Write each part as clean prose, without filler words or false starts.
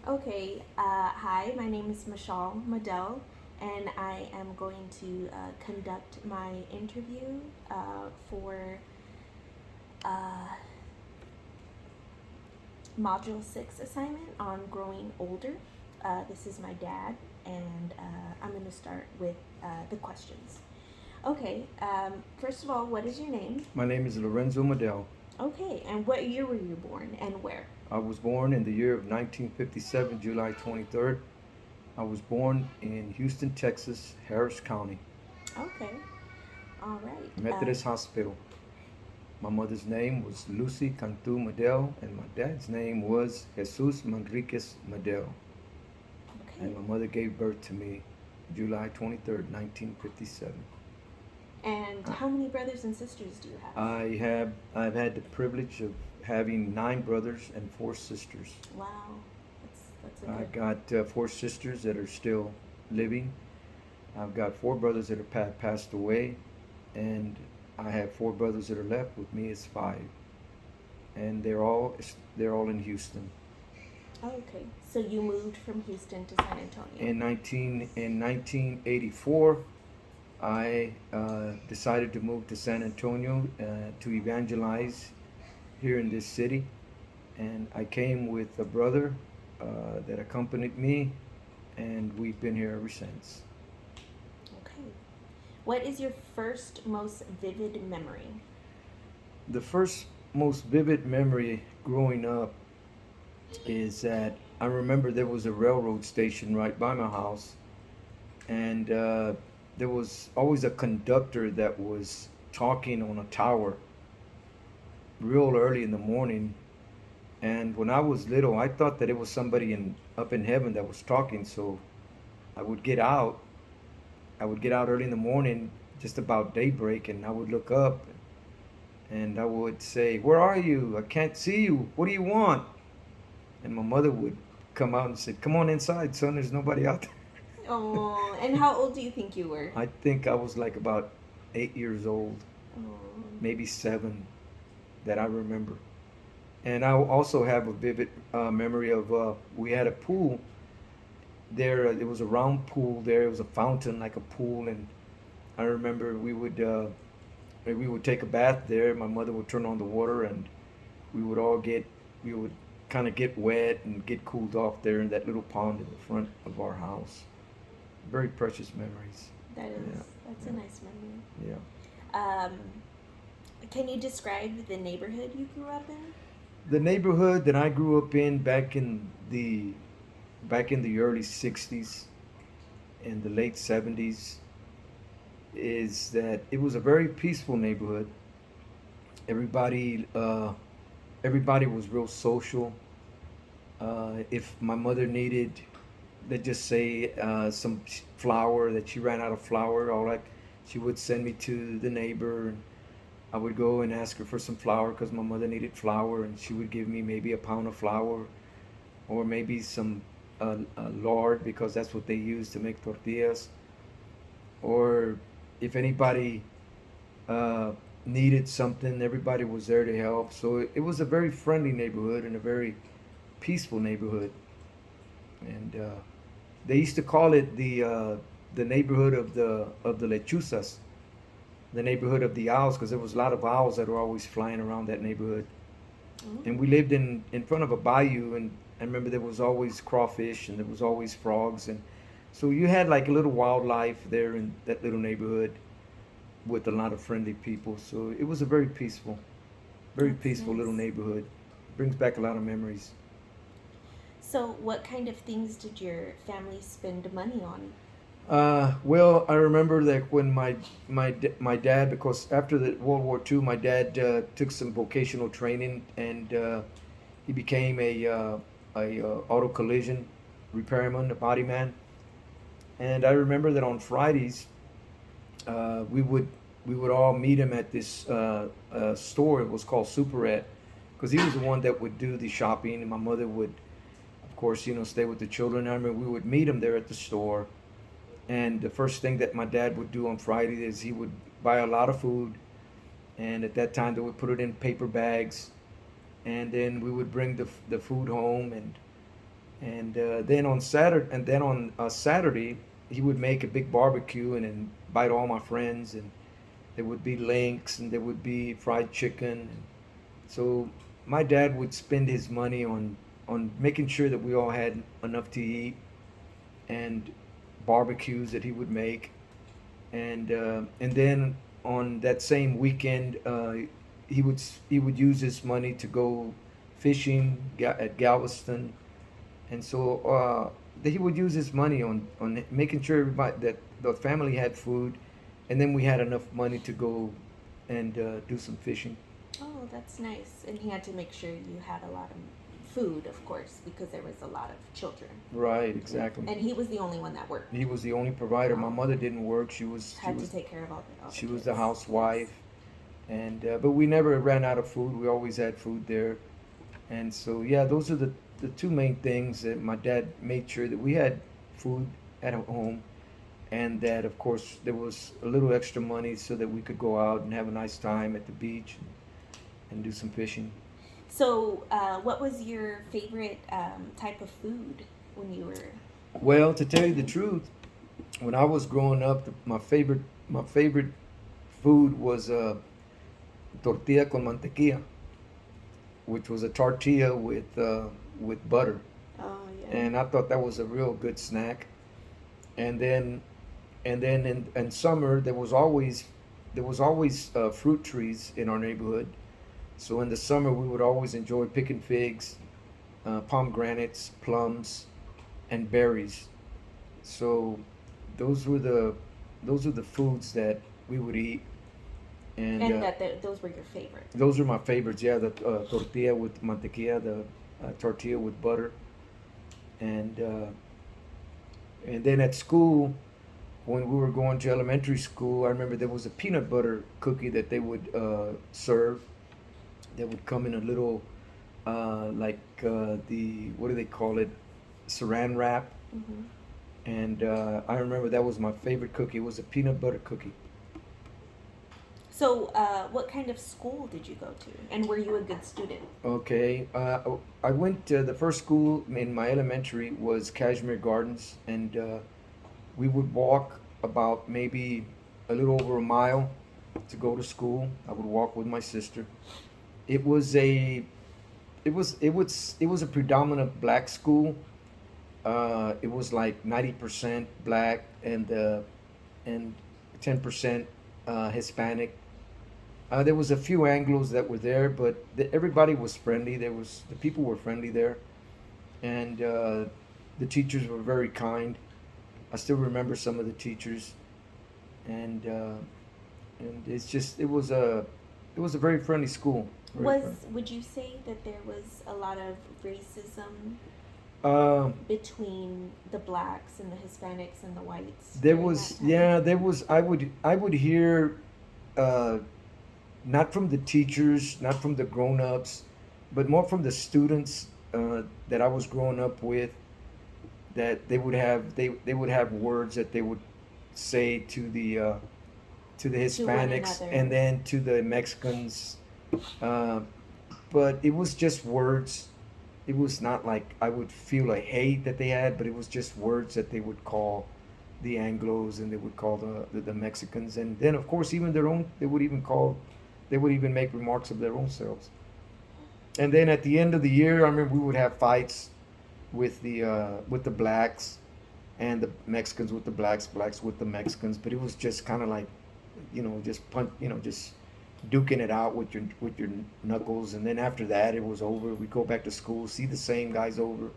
Okay, hi, my name is Michelle Medell, and I am going to conduct my interview for uh, Module 6 assignment on growing older. This is my dad, and I'm going to start with the questions. Okay, first of all, what is your name? My name is Lorenzo Medell. Okay, and what year were you born and where? I was born in the year of 1957, July 23rd. I was born in Houston, Texas, Harris County, Okay, all right. Methodist Hospital. My mother's name was Lucy Cantu Medell, and my dad's name was Jesus Manriquez Medell. Okay, And my mother gave birth to me July 23rd, 1957. and how many brothers and sisters do you have? I've had the privilege of having 9 brothers and 4 sisters. Wow, that's a I good. got 4 sisters that are still living. I've got 4 brothers that have passed away, and I have 4 brothers that are left. With me is 5, and they're all in Houston. Oh, okay, so you moved from Houston to San Antonio. In 1984, I decided to move to San Antonio to evangelize here in this city, and I came with a brother that accompanied me, and we've been here ever since. Okay, what is your first most vivid memory? The first most vivid memory growing up is that I remember there was a railroad station right by my house, and there was always a conductor that was talking on a tower real early in the morning. And when I was little, I thought that it was somebody up in heaven that was talking. So I would get out. I would get out early in the morning, just about daybreak, and I would look up, and I would say, "Where are you? I can't see you. What do you want?" And my mother would come out and say, "Come on inside, son. There's nobody out there." Oh, and how old do you think you were? I think I was like about 8 years old, Oh, maybe 7, that I remember. And I also have a vivid memory of we had a pool there. It was a round pool there. It was a fountain like a pool, and I remember we would take a bath there. My mother would turn on the water, and we would all get we would kind of get wet and get cooled off there in that little pond in the front of our house. Very precious memories. that Yeah, is that's a nice memory. yeah. Um, can you describe the neighborhood you grew up in? The neighborhood that I grew up in back in the early '60s and the late '70s is that it was a very peaceful neighborhood. Everybody everybody was real social. If my mother needed, let's just say, some flour, that she ran out of flour, all right, she would send me to the neighbor, and I would go and ask her for some flour because my mother needed flour, and she would give me maybe a pound of flour or maybe some lard because that's what they use to make tortillas. Or if anybody uh, needed something, everybody was there to help. So it was a very friendly neighborhood and a very peaceful neighborhood. And they used to call it the neighborhood of the lechuzas, the neighborhood of the owls, because there was a lot of owls that were always flying around that neighborhood. And we Oh, lived in front of a bayou, and I remember there was always crawfish and there was always frogs, and so you had like a little wildlife there in that little neighborhood with a lot of friendly people. So it was a very that's peaceful little nice. neighborhood. Brings back a lot of memories. So, what kind of things did your family spend money on? Well, I remember that when my dad, because after the World War II, my dad took some vocational training, and he became a auto collision repairman, a body man. And I remember that on Fridays, we would all meet him at this store. It was called Superette, because he was the one that would do the shopping, and my mother would, of course, stay with the children. I remember we would meet him there at the store, and the first thing that my dad would do on Friday is he would buy a lot of food, and at that time they would put it in paper bags, and then we would bring the food home, and And then on Saturday, he would make a big barbecue and invite all my friends, and there would be links and there would be fried chicken. So my dad would spend his money on making sure that we all had enough to eat, and barbecues that he would make, and then on that same weekend, he would use his money to go fishing at Galveston, and so he would use his money on making sure everybody that the family had food, and then we had enough money to go and do some fishing. Oh, that's nice. And he had to make sure you had a lot of food, of course, because there was a lot of children. Right, exactly. And he was the only one that worked. He was the only provider. My Oh. mother didn't work. Had to take care of all the She was kids. the housewife, and but we never ran out of food. We always had food there, and so yeah, those are the two main things that my dad made sure that we had food at home, and that of course there was a little extra money so that we could go out and have a nice time at the beach and do some fishing. So, what was your favorite type of food when you were? Well, to tell you the truth, when I was growing up, my favorite food was tortilla con mantequilla, which was a tortilla with butter, Oh yeah. and I thought that was a real good snack. And then in summer there was always fruit trees in our neighborhood. So in the summer we would always enjoy picking figs, pomegranates, plums, and berries. So those were the those are the foods that we would eat, and And those were your favorite. those are my favorites. Yeah, the tortilla with mantequilla, the tortilla with butter, and uh, and then at school, when we were going to elementary school, I remember there was a peanut butter cookie that they would serve. That would come in a little, like the what do they call it, saran wrap. Hmm. And I remember that was my favorite cookie. It was a peanut butter cookie. So, what kind of school did you go to? And were you a good student? Okay, I went to the first school in my elementary was Cashmere Gardens, and we would walk about maybe a little over a mile to go to school. I would walk with my sister. It was a it was a predominant black school. It was like 90% black and 10% Hispanic. There was a few Anglos that were there, but everybody was friendly. The people were friendly there, and the teachers were very kind. I still remember some of the teachers, and it was a very friendly school. Very friendly. Would you say that there was a lot of racism Uh, between the blacks and the Hispanics and the whites there during was that time? yeah there was I would hear uh, not from the teachers, not from the grown-ups, but more from the students that I was growing up with, that they would have words that they would say to the To one Hispanics another. and then to the Mexicans, uh, but it was just words. It was not like I would feel a hate that they had, but it was just words that they would call the Anglos and they would call the Mexicans, and then of course even their own. They would even make remarks of their own selves. And then at the end of the year, I remember we would have fights with the blacks, and the Mexicans with the blacks, blacks with the Mexicans. But it was just kind of like, just duking it out with your knuckles. And then after that, it was over. We go back to school, see the same guys over,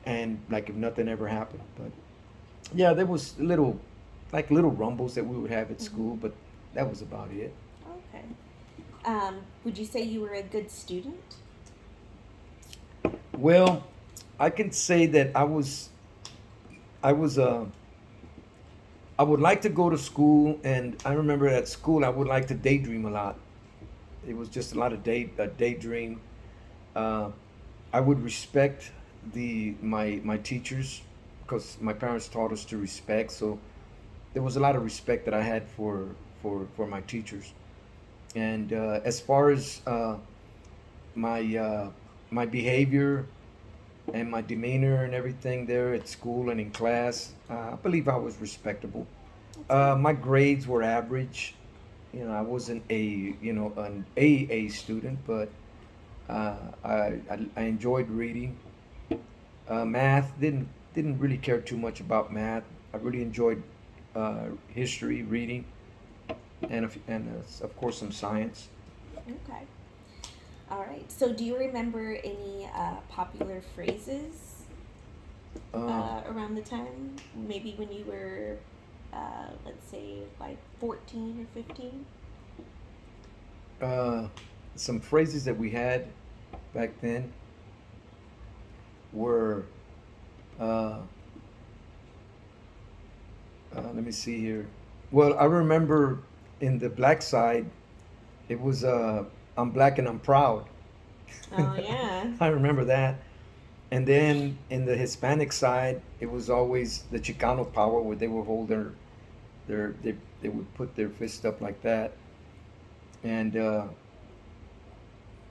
and like if nothing ever happened. But yeah, there was little rumbles that we would have at Mhm. school, but that was about it. Okay. Would you say you were a good student? Well, I can say that I was I would like to go to school, and I remember at school I would like to daydream a lot. It was just a lot of daydream. Uh, I would respect my teachers because my parents taught us to respect. So there was a lot of respect that I had for my teachers. And as far as my my behavior, and my demeanor and everything there at school and in class, I believe I was respectable. That's good. My grades were average. I wasn't an A student, but I enjoyed reading. Math didn't really care too much about math. I really enjoyed history, reading, and of course some science. Okay. All right. So, do you remember any popular phrases Uh, around the time? Maybe when you were, let's say, like 14 or 15? uh, some phrases that we had back then were, uh, let me see here. Well, I remember in the black side, it was I'm black and I'm proud. Oh, yeah. I remember that. And then in the Hispanic side, it was always the Chicano power, where they would hold they would put their fist up like that, and uh,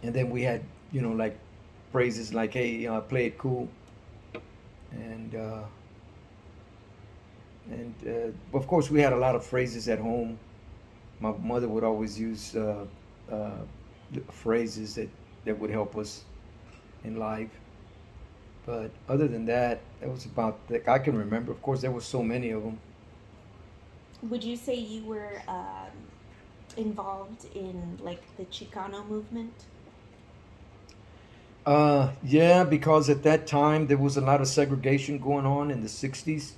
and then we had like phrases like, "Hey, play it cool," and uh, of course we had a lot of phrases at home. My mother would always use uh, phrases that would help us in life. But other than that, that was about that I can remember. Of course, there were so many of them. Would you say you were involved in like the Chicano movement? Yeah, because at that time there was a lot of segregation going on in the '60s,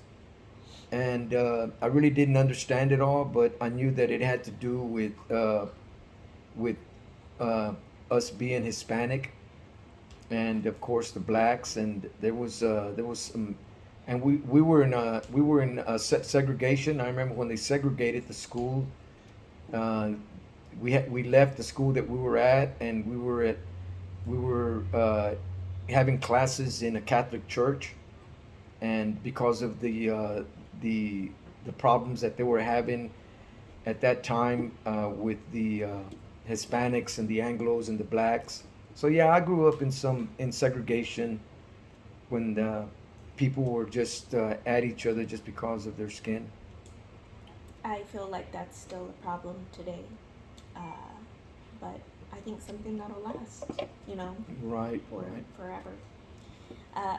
and I really didn't understand it all, but I knew that it had to do with uh, us being Hispanic, and of course the blacks, and there was some, and we were in segregation. I remember when they segregated the school. Uh, we left the school that we were at, and we were having classes in a Catholic church, and because of the the problems that they were having at that time with the Hispanics and the Anglos and the blacks. So yeah, I grew up in segregation when the people were just at each other just because of their skin. I feel like that's still a problem today, uh, but I think something that'll last, you know, Right, for right. forever.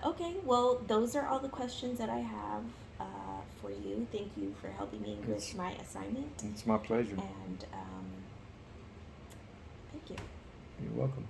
Okay, well, those are all the questions that I have for you. Thank you for helping me with It's my assignment, it's my pleasure. and thank you. You're welcome.